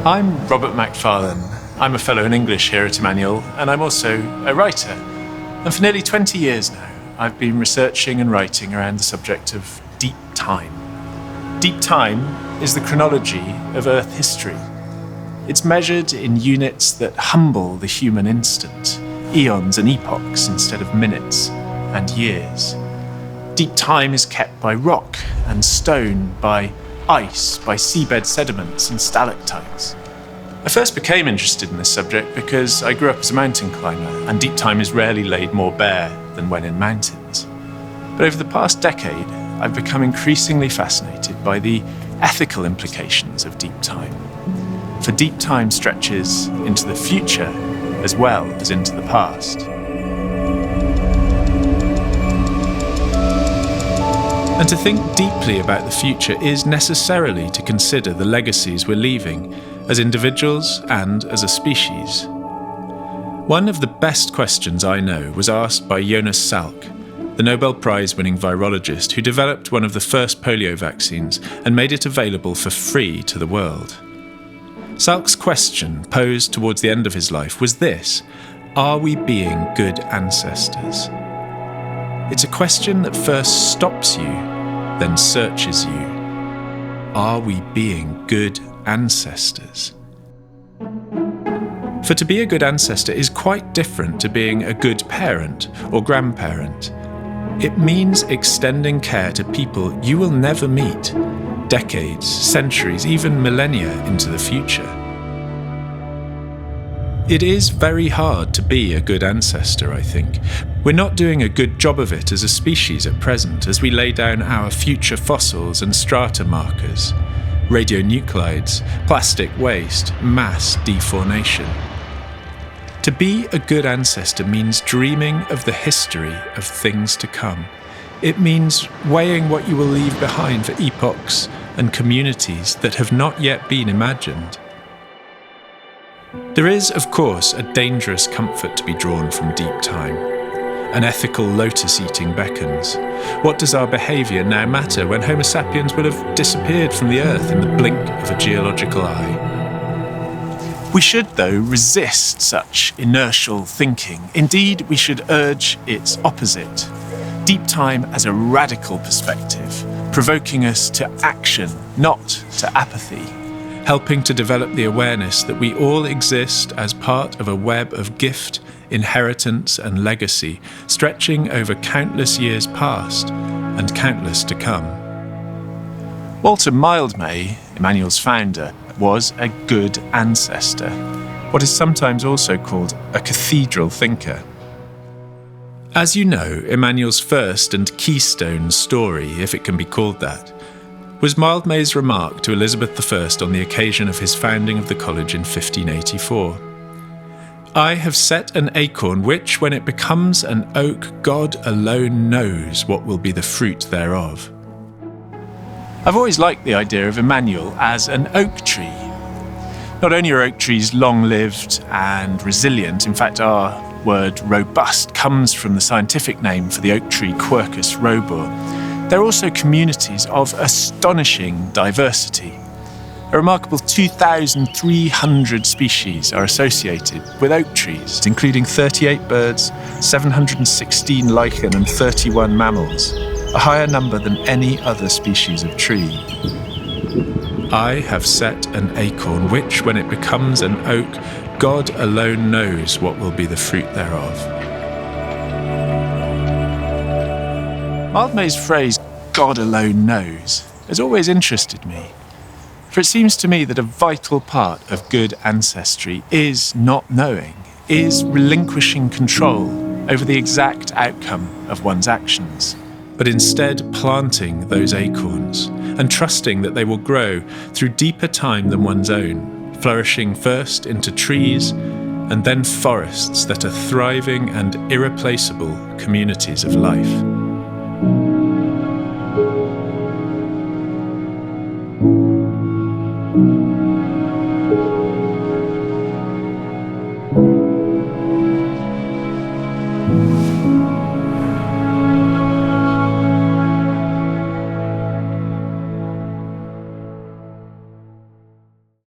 I'm Robert Macfarlane. I'm a Fellow in English here at Emmanuel, and I'm also a writer. And for nearly 20 years now, I've been researching and writing around the subject of deep time. Deep time is the chronology of Earth history. It's measured in units that humble the human instant, eons and epochs instead of minutes and years. Deep time is kept by rock and stone, by ice, by seabed sediments and stalactites. I first became interested in this subject because I grew up as a mountain climber, and deep time is rarely laid more bare than when in mountains. But over the past decade, I've become increasingly fascinated by the ethical implications of deep time. For deep time stretches into the future as well as into the past. And to think deeply about the future is necessarily to consider the legacies we're leaving as individuals and as a species. One of the best questions I know was asked by Jonas Salk, the Nobel Prize-winning virologist who developed one of the first polio vaccines and made it available for free to the world. Salk's question, posed towards the end of his life, was this: are we being good ancestors? It's a question that first stops you, then searches you. Are we being good ancestors? For to be a good ancestor is quite different to being a good parent or grandparent. It means extending care to people you will never meet, decades, centuries, even millennia into the future. It is very hard to be a good ancestor, I think. We're not doing a good job of it as a species at present, as we lay down our future fossils and strata markers, radionuclides, plastic waste, mass defaunation. To be a good ancestor means dreaming of the history of things to come. It means weighing what you will leave behind for epochs and communities that have not yet been imagined. There is, of course, a dangerous comfort to be drawn from deep time. An ethical lotus-eating beckons. What does our behaviour now matter when Homo sapiens will have disappeared from the earth in the blink of a geological eye? We should, though, resist such inertial thinking. Indeed, we should urge its opposite. Deep time as a radical perspective, provoking us to action, not to apathy. Helping to develop the awareness that we all exist as part of a web of gift, inheritance and legacy, stretching over countless years past and countless to come. Walter Mildmay, Emmanuel's founder, was a good ancestor, what is sometimes also called a cathedral thinker. As you know, Emmanuel's first and keystone story, if it can be called that, was Mildmay's remark to Elizabeth I on the occasion of his founding of the college in 1584. I have set an acorn which, when it becomes an oak, God alone knows what will be the fruit thereof. I've always liked the idea of Emmanuel as an oak tree. Not only are oak trees long-lived and resilient, in fact our word robust comes from the scientific name for the oak tree Quercus robur, they're also communities of astonishing diversity. A remarkable 2,300 species are associated with oak trees, including 38 birds, 716 lichen and 31 mammals, a higher number than any other species of tree. I have set an acorn which, when it becomes an oak, God alone knows what will be the fruit thereof. Mildmay's phrase, God alone knows, has always interested me. For it seems to me that a vital part of good ancestry is not knowing, is relinquishing control over the exact outcome of one's actions, but instead planting those acorns and trusting that they will grow through deeper time than one's own, flourishing first into trees and then forests that are thriving and irreplaceable communities of life.